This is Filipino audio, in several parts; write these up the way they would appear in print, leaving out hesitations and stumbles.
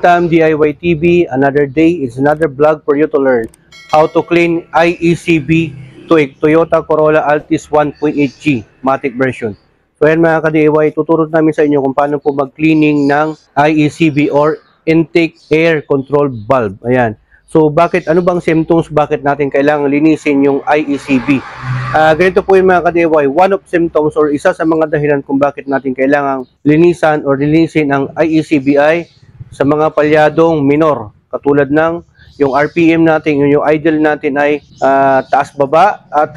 Tam DIY TV. Another day, it's another vlog for you to learn how to clean IECB to a Toyota Corolla Altis 1.8G Matic version. So yan mga ka-DIY, tuturo namin sa inyo kung paano po mag-cleaning ng IECB or intake air control valve. Ayan. So bakit, ano bang symptoms, bakit natin kailangan linisin yung IECB? Ganito po yung mga ka-DIY, one of symptoms or isa sa mga dahilan kung bakit natin kailangan linisan or linisin ang IECB ay sa mga palyadong minor. Katulad ng yung RPM natin, yung idle natin ay taas-baba at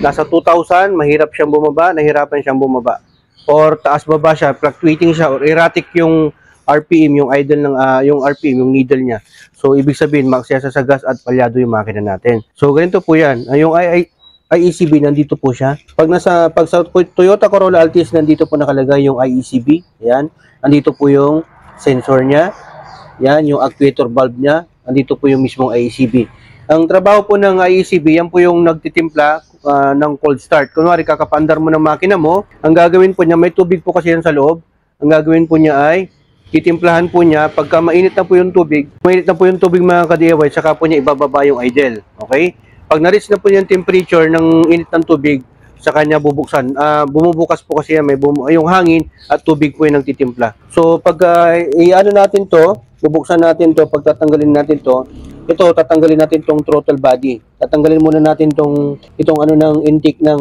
nasa 2,000, mahirap siyang bumaba, nahirapan siyang bumaba. Or taas-baba siya, fluctuating siya, or erratic yung RPM, yung idle ng yung RPM, yung needle niya. So ibig sabihin maaksesa sa gas at palyado yung makina natin. So ganito po 'yan. Yung IECB nandito po siya. Pag sa Toyota Corolla Altis nandito po nakalagay yung IECB. Yan. Nandito po yung sensor niya. Yan, yung actuator valve niya. Nandito po yung mismong IECB. Ang trabaho po ng IECB, yan po yung nagtitimpla ng cold start. Kunwari kakapandar mo ng makina mo, ang gagawin po niya, may tubig po kasi yan sa loob. Ang gagawin po niya ay titimplahan po niya, pagka mainit na po yung tubig mga ka-DIY, saka po niya ibababa yung idle. Okay? Pag na-reach na po yung temperature ng init ng tubig, saka niya bubuksan. Bumubukas po kasi yan, yung hangin at tubig po yung nagtitimpla. So pag i-ano natin to, bubuksan natin to, pag tatanggalin natin to, ito tatanggalin natin tong throttle body. Tatanggalin muna natin itong ano ng intake ng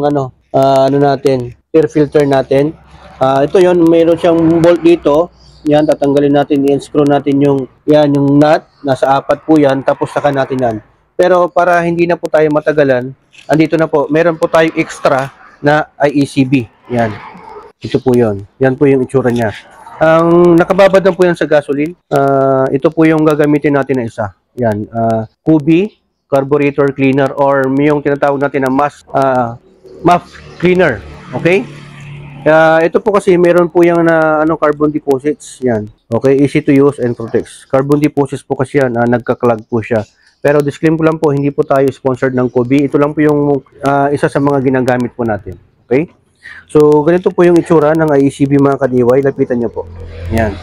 natin, air filter natin. Ito yon, mayroon siyang bolt dito. Yan, tatanggalin natin, i-screw natin yung nut, nasa 4 po yan, tapos saka natin yan. Pero para hindi na po tayo matagalan, andito na po, meron po tayong extra na IECB. Yan, ito po yon. Yan po yung itsura niya. Ang nakababad lang po yan sa gasoline. Ito po yung gagamitin natin na isa. Yan, Kubi carburetor cleaner or yung tinatawag natin na MAF cleaner. Okay? Ito po kasi meron po yung carbon deposits. Yan. Okay, easy to use and protects. Carbon deposits po kasi yan, nagka-clog po siya. Pero disclaimer ko lang po, hindi po tayo sponsored ng Kubi. Ito lang po yung isa sa mga ginagamit po natin. Okay? So, ganito po yung itsura ng IECB mga ka-DIY. Lapitan niyo po. Yan.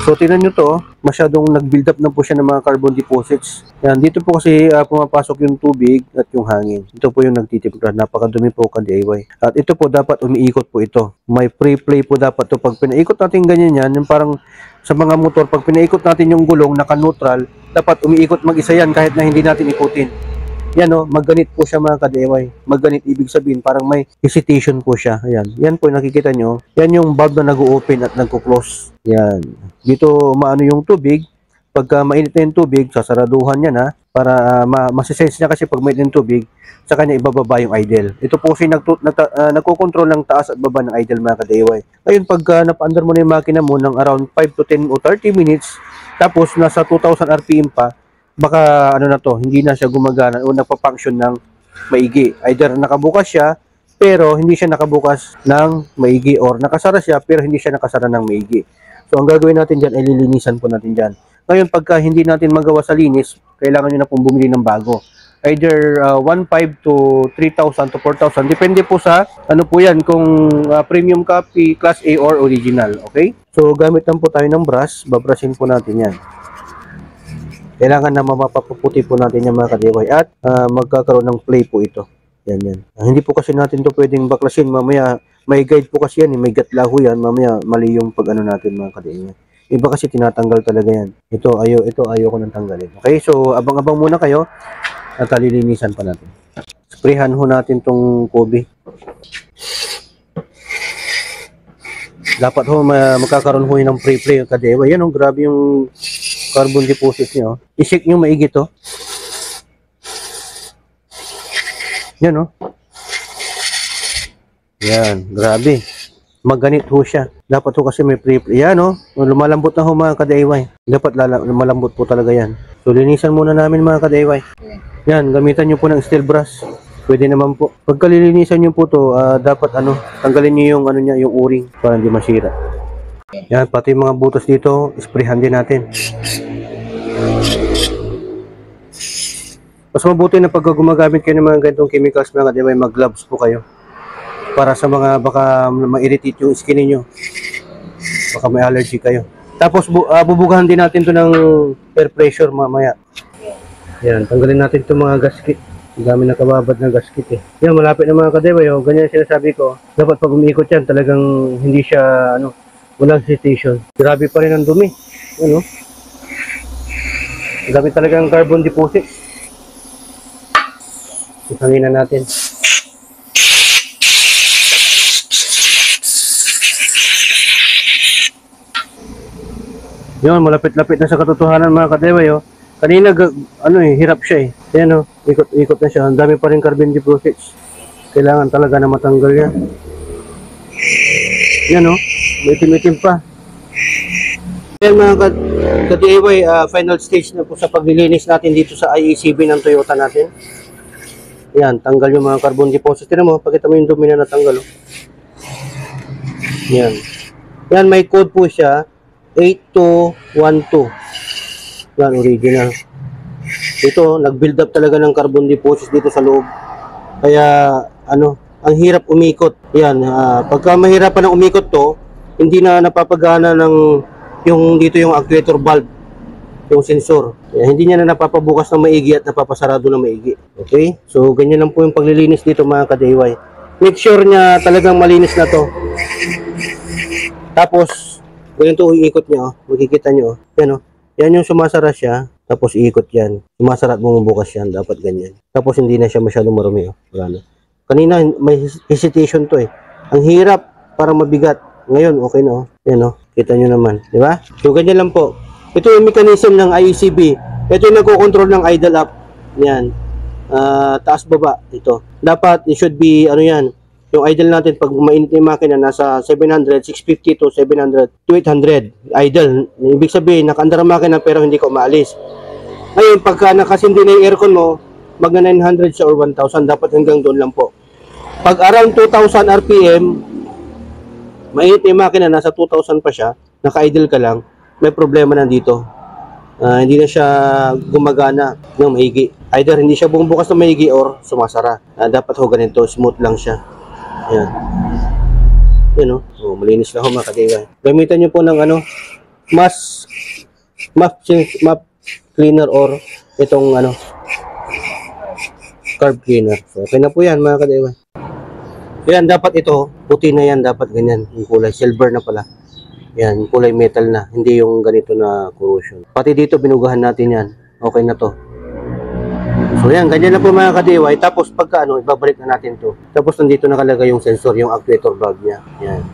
So, tingnan nyo to, masyadong nag-build up na po siya ng mga carbon deposits. Yan, dito po kasi pumapasok yung tubig at yung hangin. Ito po yung nagtitipid. Napakadumi po ka-DIY. At ito po dapat umiikot po ito. May pre-play po dapat to. Pag pinaikot natin ganyan yan, yung parang sa mga motor, pag pinaikot natin yung gulong, naka-neutral, dapat umiikot mag-isa yan kahit na hindi natin ikutin. Yan o, magganit po siya mga ka-DIY. Magganit, ibig sabihin, parang may hesitation po siya. Ayan. Yan po, nakikita nyo. Yan yung valve na nag-open at nag-close. Yan. Dito, maano yung tubig. Pagka mainit na yung tubig, sasaraduhan niya na para masisense niya kasi pag mainit yung tubig, sa kanya ibababa yung idle. Ito po kasi nagkocontrol ng taas at baba ng idle mga ka-DIY. Ngayon, pagka napaandar mo na yung makina mo ng around 5 to 10 o 30 minutes, tapos nasa 2,000 RPM pa, baka hindi na siya gumagana o nagpa-function ng maigi. Either nakabukas siya pero hindi siya nakabukas ng maigi or nakasara siya pero hindi siya nakasara ng maigi. So ang gagawin natin diyan ay lilinisan po natin diyan. Ngayon pagka hindi natin magawa sa linis, kailangan niyo na pong bumili ng bago. Either 1,500 to 3,000 to 4,000 depende po sa po yan kung premium copy, class A or original, okay? So gamit lang po tayo ng brush, babrushin po natin yan. Kailangan na mapapaputi po natin yung mga ka-DIY at magkakaroon ng play po ito. Yan, yan. Hindi po kasi natin to pwedeng baklasin. Mamaya, may guide po kasi yan. May gatlahu yan. Mamaya, mali yung pag-ano natin mga ka-DIY. Iba kasi tinatanggal talaga yan. Ito ayaw ko nang tanggalin. Okay, so abang-abang muna kayo at lilinisan pa natin. Sprayhan ho natin tong Kubi. Dapat ho magkakaroon ho ng pre-play ka-DIY. Yan, grabe yung carbon deposit niyo. I-shake nyo maigi to. Yan o. Yan, grabe. Magganit ho siya. Dapat ho kasi may pre-play. Yan o. Lumalambot na ho mga ka-DIY. Dapat malambot po talaga yan. So, linisan muna namin mga ka-DIY. Yan, gamitan nyo po ng steel brush. Pwede naman po. Pagka lilinisan nyo po to, dapat tanggalin nyo yung yung o-ring para hindi masira. Yan, pati mga butas dito, sprayhan din natin. Mas mabuti na pag gumagamit kayo ng mga ganitong chemicals mga ka-DIY, mag-gloves po kayo. Para sa mga baka ma-irritate yung skin niyo. Baka may allergy kayo. Tapos bubugahan din natin to ng air pressure mamaya. Yan, tanggalin natin itong mga gasket. Ang dami nakababad na gasket eh. Yan, malapit na mga kadeway. Oh. Ganyan sinasabi ko. Dapat pag umiikot yan, talagang hindi siya, walang hesitation. Grabe pa rin ang dumi. Ano? Grabe talagang carbon deposit. Isangin na natin. Yun, malapit-lapit na sa katotohanan mga kadeway, oh. Kanina, hirap siya eh. Ayan, oh, ikot na siya. Ang dami pa rin carbon deposits. Kailangan talaga na matanggal yan. Yan, oh, may itim-itim pa. Ayan mga ka-DIY, final stage na po sa paglilinis natin dito sa IECB ng Toyota natin. Yan, tanggal yung mga carbon deposits. Tignan mo, pakita mo yung dumi na natanggal, oh. Yan. Yan, may code po siya. 8212. Yan, original. Ito, nag-build up talaga ng carbon deposits dito sa loob. Kaya, ang hirap umikot. Yan, pagka mahirapan na umikot to, hindi na napapagana ng dito yung actuator valve, yung sensor. Kaya, hindi niya na napapabukas ng maigi at napapasarado ng maigi. Okay? So, ganyan lang po yung paglilinis dito mga ka-DIY. Make sure niya talagang malinis na to. Tapos, ganito iikot niya, oh. Makikita niyo, oh. Yan, oh. Yan yung sumasara siya, tapos iikot yan. Sumasara at bumubukas yan, dapat ganyan. Tapos hindi na siya masyadong marumi, oh. Wala na. Kanina, may hesitation to eh. Ang hirap, parang mabigat. Ngayon, okay na, oh. Yan, oh. Kita niyo naman, di ba? So, ganyan lang po. Ito yung mechanism ng IECB. Ito yung nagko-control ng idle up. Yan. Taas baba, ito. Dapat, it should be, yan, yung idle natin pag mainit yung makina nasa 700, 650 to 700 to 800 idle. Ibig sabihin nakaandar ang makina pero hindi ko maalis. Ngayon pagka nakasindi na yung aircon mo, magna 900 siya or 1000, dapat hanggang doon lang po. Pag around 2000 RPM, mainit yung makina nasa 2000 pa siya, naka-idle ka lang, may problema na dito. Hindi na siya gumagana ng maigi. Either hindi siya bumubukas ng maigi or sumasara. Dapat ho ganito, smooth lang siya. Ayan. Yan, oh. Oh, malinis na ho mga ka-DIY. Gamitan nyo po ng map cleaner or itong carb cleaner. So, okay na po yan mga ka-DIY. Yan, dapat ito, puti na yan, dapat ganyan. Yung kulay, silver na pala. Yan, kulay metal na, hindi yung ganito na corrosion. Pati dito, binugahan natin yan. Okay na to. So yan, ganyan na po mga ka-DIY. Tapos pagka ibabalik na natin to. Tapos nandito nakalagay yung sensor, yung actuator valve niya. Yan.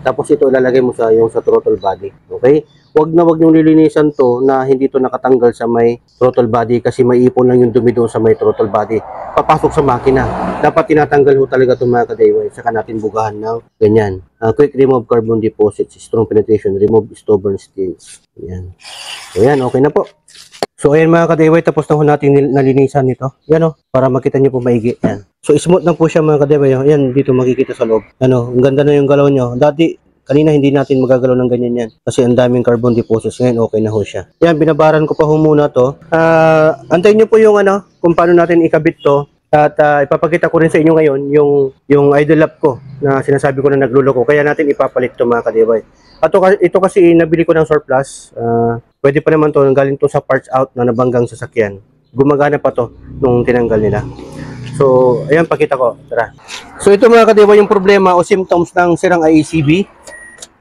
Tapos ito ilalagay mo sa throttle body. Okay? Wag niyong lilinisan to na hindi to nakatanggal sa may throttle body kasi may ipon lang yung dumi doon sa may throttle body. Papasok sa makina. Dapat tinatanggal ho talaga itong mga ka-DIY. Saka natin bugahan ng ganyan. Quick remove carbon deposits, strong penetration, remove stubborn stains. Yan. So yan, okay na po. So ayan mga ka-DIY, tapos na ho natin nalinisan nito. Yan o, para makita nyo po maigi. Yan. So smooth lang po siya mga ka-DIY. Yan, dito makikita sa loob. Ang ganda na yung galaw nyo. Dati, kanina hindi natin magagalaw ng ganyan yan. Kasi ang daming carbon deposits. Ngayon okay na ho siya. Yan, binabaran ko pa ho muna to. Antayin nyo po yung kung paano natin ikabit to. At ipapakita ko rin sa inyo ngayon yung idle lap ko na sinasabi ko na nagluloko. Kaya natin ipapalit to mga ka-DIY. Ito kasi nabili ko ng surplus. Pwede pa naman to, galing to sa parts out na nabanggang sasakyan. Gumagana pa to nung tinanggal nila. So, ayan, pakita ko. Tara. So, ito mga ka-DIY yung problema o symptoms ng sirang IECB.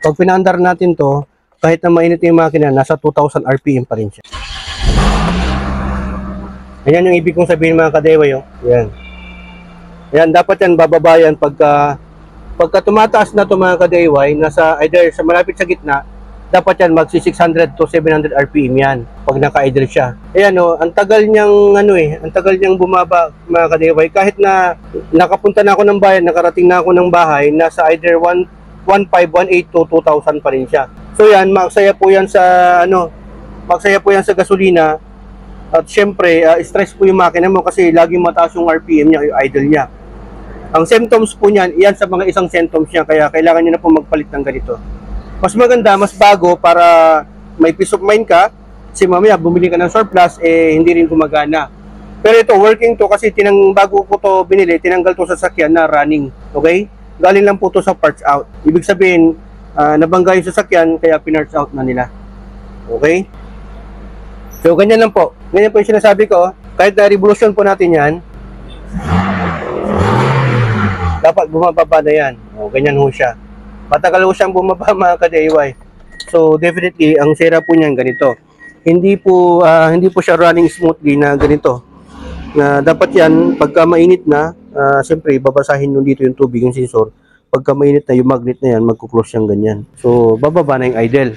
Pag pinaandar natin to, kahit na mainit yung makina, nasa 2000 RPM pa rin siya. Ayan yung ibig kong sabihin mga ka-DIY. Ayan. Ayan, dapat yan bababayan pagka tumataas na to mga ka-DIY, nasa either sa malapit sa gitna, dapat yan magsi 600 to 700 RPM yan pag naka-idle siya. Ayan ang tagal niyang ang tagal niyang bumaba mga ka-DIY. Kahit na nakapunta na ako ng bayan, nakarating na ako ng bahay, nasa either 1,518 to 2,000 pa rin siya. So yan, magsaya po yan sa gasolina. At syempre, stress po yung makina mo kasi laging mataas yung RPM niya, yung idle niya. Ang symptoms po niyan, iyan sa mga isang symptoms niya, kaya kailangan niyo na po magpalit ng ganito. Mas maganda, mas bago para may peace of mind ka. Kasi mamaya, bumili ka ng surplus, hindi rin gumagana. Pero ito, working to kasi bago ko to binili, tinanggal to sa sakyan na running. Okay? Galing lang po to sa parts out. Ibig sabihin, nabangga yung sasakyan, kaya pinarts out na nila. Okay? So, ganyan lang po. Ganyan po yung sinasabi ko. Kahit na revolution po natin yan, dapat bumababa na yan. O, ganyan ho siya. Matagal ho siyang bumaba mga ka-DIY. So, definitely, ang sira po niyan ganito. Hindi po siya running smoothly na ganito. Na dapat yan, pagka mainit na, siyempre, babasahin nyo dito yung tubig, yung sensor. Pagka mainit na, yung magnet na yan, magkuklose siyang ganyan. So, bababa na yung idle.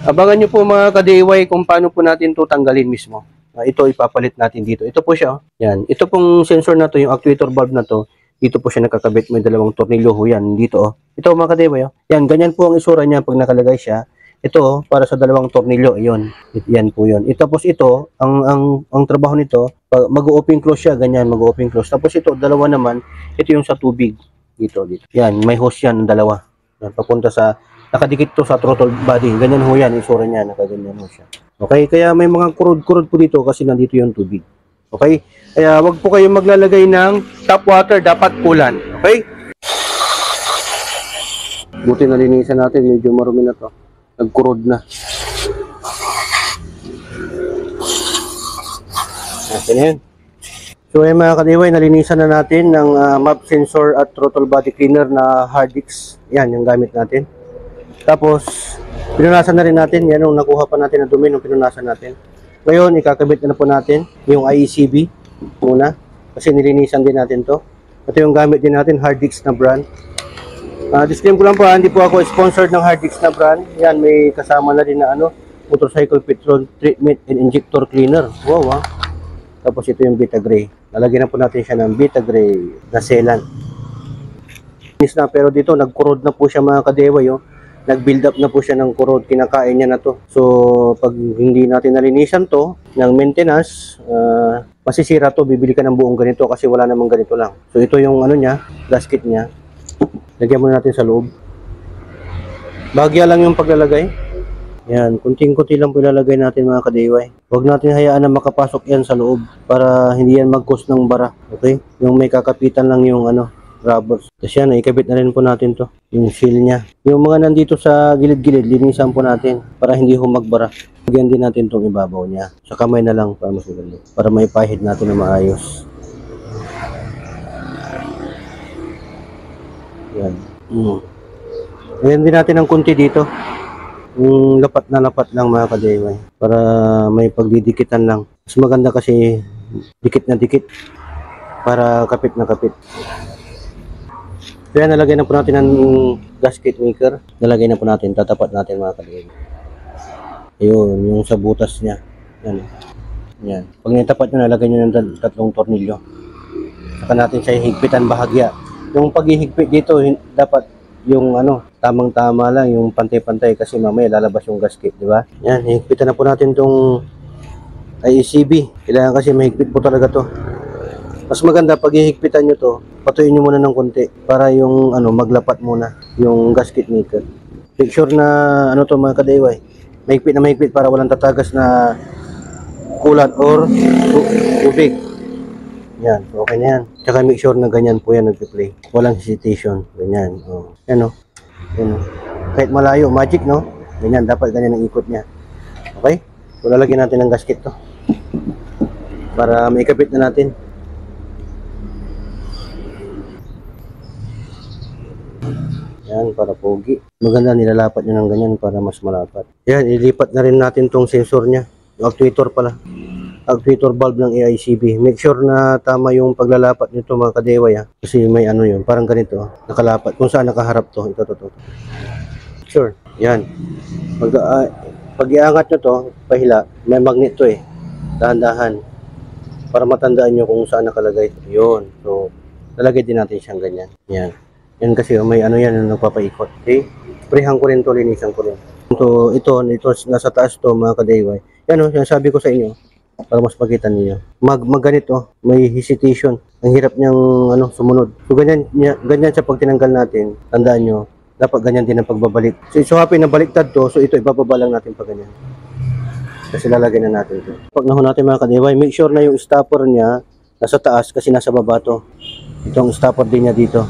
Abangan nyo po mga ka-DIY kung paano po natin ito tanggalin mismo. Ito ipapalit natin dito. Ito po siya. Yan. Ito pong sensor na to, yung actuator valve na to, dito po siya nakakabit. May dalawang tornilyo ho yan. Dito Ito mga ka-DIY. Yan. Ganyan po ang isura niya pag nakalagay siya. Ito para sa dalawang tornilyo. Ayun. Yan po yun. Tapos ito, ang trabaho nito, mag-open close siya. Ganyan, mag-open close. Tapos ito, dalawa naman. Ito yung sa tubig. Dito. Yan. May hose yan, dalawa. Yan, papunta sa nakadikit to sa throttle body. Ganyan ho yan, isura niya, nakaganyan ho siya. Okay, kaya may mga kurod-kurod po dito kasi nandito yung tubig. Okay? Kaya wag po kayong maglalagay ng tap water, dapat kulan. Okay? Buti nalinisan natin, medyo marumi na to. Nagkurod na. Ayan yan. So ay mga ka-DIY, nalinisan na natin ng map sensor at throttle body cleaner na Hardix. Yan, yung gamit natin. Tapos, pinunasan na rin natin. Yan yung nakuha pa natin na dumi nung pinunasan natin. Ngayon, ikakabit na po natin yung IECB muna. Kasi nilinisan din natin to. Ito yung gamit din natin, Hardix na brand. Disclaimer ko lang po, hindi po ako sponsored ng Hardix na brand. Yan, may kasama na rin na motorcycle petrol treatment and injector cleaner. Wow, Tapos ito yung Beta Gray. Lalagyan na po natin siya ng Beta Gray na sealant. Pero dito, nagkurod na po siya mga ka-DIY. Nag-build up na po siya ng kurod, kinakain niya na to. So, pag hindi natin nalinisan to ng maintenance, masisira to, bibili ka ng buong ganito kasi wala namang ganito lang. So, ito yung niya, gasket niya. Lagyan muna natin sa loob. Bahagya lang yung paglalagay. Yan, kunting-kunti lang po ilalagay natin mga ka-DIY. Huwag natin hayaan na makapasok yan sa loob para hindi yan mag-cause ng bara. Okay? Yung may kakapitan lang yung rubbers. Tapos yan, ikabit na rin po natin to. Yung seal niya. Yung mga nandito sa gilid-gilid, linisan po natin para hindi humagbara. Lagyan din natin tong ibabaw niya. Sa kamay na lang para mas maganda. Para may pahid natin na maayos. Yan. Lagyan din natin ng kunti dito. Yung lapat na lapat lang mga ka-DIY. Para may pagdidikitan lang. Mas maganda kasi dikit na dikit. Para kapit na kapit. Kaya nalagay na po natin ng gasket maker. Nalagay na po natin. Tatapat natin mga ka-DIY. Ayun, yung sa butas niya. Yan. Yan. Pag nitapat nyo, nalagay nyo ng tatlong tornilyo. Saka natin siya higpitan bahagya. Yung paghihigpit dito, dapat yung tamang-tama lang, yung pantay-pantay kasi mamaya lalabas yung gasket, di ba? Yan, higpitan na po natin tong IECB. Kailangan kasi mahigpit po talaga to. Mas maganda pag ihigpitan nyo to, patuyin nyo muna ng konti para yung maglapat muna yung gasket maker. Make sure na to mga ka-DIY, mahigpit na mahigpit para walang tatagas na kulat or tubig. Yan, okay na yan. Tsaka make sure na ganyan po yan nagpi-play. Walang hesitation. Ganyan. Yan Yan Kahit malayo, magic no? Ganyan, dapat ganyan ang ikot niya. Okay? So lalagyan natin ng gasket to. Para maikabit na natin. Yan, para pogi. Maganda nilalapat nyo ng ganyan para mas malapat. Yan, ilipat na rin natin tong sensor niya. Yung actuator pala. Actuator valve ng AICB. Make sure na tama yung paglalapat nito mga ka-DIY Kasi may yun, parang ganito. Nakalapat. Kung saan nakaharap to. Ito. Sure. Yan. Pag iangat nyo to, pahila, may magnet to Dahan-dahan. Para matandaan nyo kung saan nakalagay. Yun. So, lalagay din natin siyang ganyan. Yan. Yan kasi may yan yung nagpapaikot. Okay? Sprayhan ko rin to, linisan ko rin. Ito, nasa taas to mga ka-DIY. Yan sabi ko sa inyo, para mas makita niyo. Ganito, may hesitation. Ang hirap niyang sumunod. So ganyan siya pag tinanggal natin. Tandaan nyo, dapat ganyan din ang pagbabalik. So happy na baliktad to, so ito ibababa lang natin pag ganyan. Kasi lalagyan na natin to. Pag nahon natin mga ka-DIY, make sure na yung stopper niya nasa taas kasi nasa baba to. Ito ang stopper din niya dito.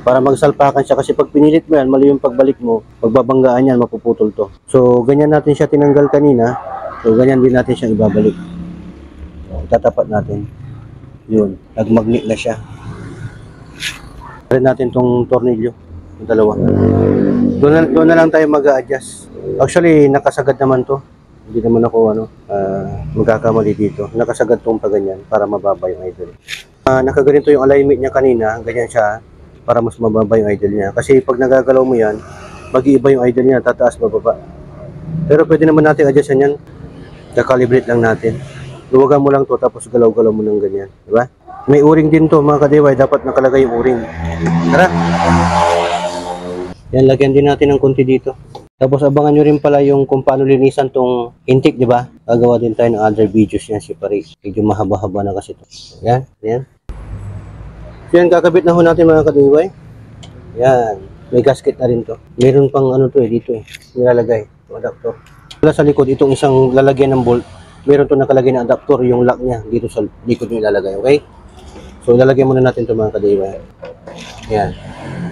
para magsalpakan siya kasi pag pinilit mo yan, mali yung pagbalik mo, pagbabanggaan yan, mapuputol to. So, ganyan natin siya tinanggal kanina. So, ganyan din natin siya ibabalik. Tatapat natin. Yun, nagmagnet na siya. Rin natin tong tornilyo, yung dalawa. Doon na lang tayo mag-a-adjust. Actually, nakasagad naman to. Hindi naman ako magkakamali dito. Nakasagad tong paganyan para mababa yung idle. Nakaganito yung alignment niya kanina, ganyan siya para mas mababa yung idle niya. Kasi pag nagagalaw mo yan, mag-iiba yung idle niya, tataas, bababa. Pero pwede naman natin adjustan yan. Kakalibrate lang natin. Luwagan mo lang to tapos galaw-galaw mo ng ganyan. Diba? May uring din to mga ka-DIY. Dapat nakalagay yung uring. Tara! Yan, lagyan din natin ng konti dito. Tapos abangan nyo rin pala yung kung paano linisan tong intake, diba? Gagawa din tayo ng other videos yan separate. Medyo mahaba-haba na kasi to. Yan, yan. So yan, kakabit na ho natin mga ka-DIY. Yan. May gasket na rin to. Meron pang ano to dito nilalagay. Yung adapter. Wala sa likod, itong isang lalagyan ng bolt. Meron to nakalagay na adapter, yung lock niya dito sa likod yung ilalagay, okay? So, ilalagay muna natin ito mga ka-DIY. Yan.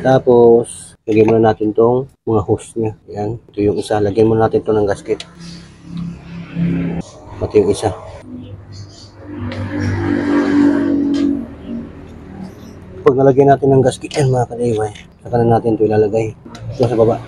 Tapos, lagyan muna natin tong mga hose niya. Yan. Ito yung isa. Lagyan muna natin ito ng gasket. Ito yung isa. Pag nalagyan natin ng gasket yan mga ka-DIY, saka na natin ito ilalagay. Ito sa baba.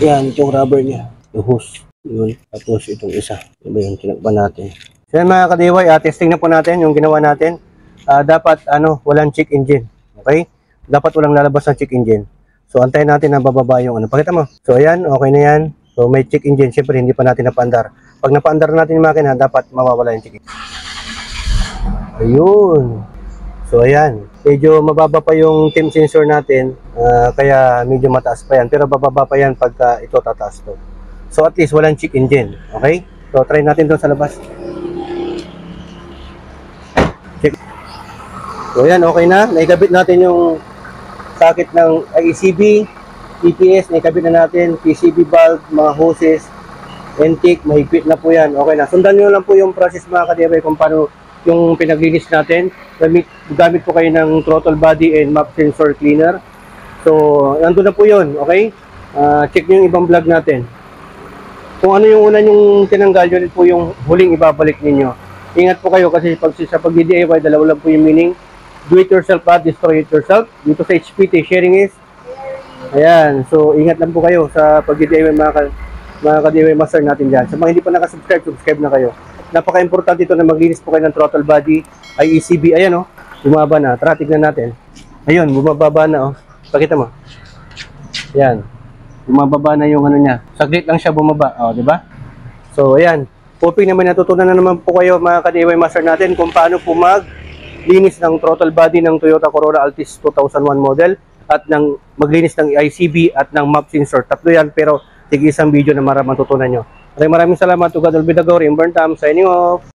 Yan. Itong rubber niya. Yung hose. Yun. Tapos itong isa. Diba yung tinakpan natin. So yan mga ka-DIY, testing na po natin yung ginawa natin. Dapat walang check engine. Okay? Dapat walang lalabas ng check engine. So antayin natin na bababa yung Pakita mo. So ayan, okay na yan. So may check engine. Siyempre hindi pa natin napaandar. Pag napaandar natin yung makina, dapat mawawala yung check engine. Ayun. So ayan. Medyo mababa pa yung temp sensor natin. Kaya medyo mataas pa yan. Pero bababa pa yan pagka ito tataas to. So at least walang check engine. Okay? So try natin doon sa labas. Check. So yan, okay na. Naikabit natin yung socket ng IECB, EPS, naikabit na natin, PCB valve, mga hoses, intake, mahigpit na po yan. Okay na. Sundan nyo lang po yung process mga ka-DIY kung paano yung pinaglinis natin. Gamit po kayo ng throttle body and map sensor cleaner. So, nandun na po yun. Okay? Check nyo yung ibang vlog natin. Kung ano yung una yung tinanggal, yun po yung huling ibabalik ninyo. Ingat po kayo kasi sa pag-DIY, dalawa lang po yung meaning. Do it yourself at destroy it yourself. Dito sa HPT, sharing is. Ayan. So, ingat lang po kayo sa pag-DIY mga ka-DIY master natin dyan. Sa mga hindi pa nakasubscribe, subscribe na kayo. Napaka-importante ito na maglinis po kayo ng throttle body, IECB. Ayan bumaba na. Tara, tignan natin. Ayun, bumababa na Pakita mo. Ayan. Bumababa na yung niya. Saglit lang siya bumaba. O, di ba? So, ayan. Hoping naman natutunan na naman po kayo mga ka-DIY master natin kung paano po maglinis ng throttle body ng Toyota Corolla Altis 2001 model at maglinis ng ICB at ng map sensor. Tatlo yan pero tig-isang video na matutunan nyo. Maraming salamat to God Olvidagor in Burnham signing off.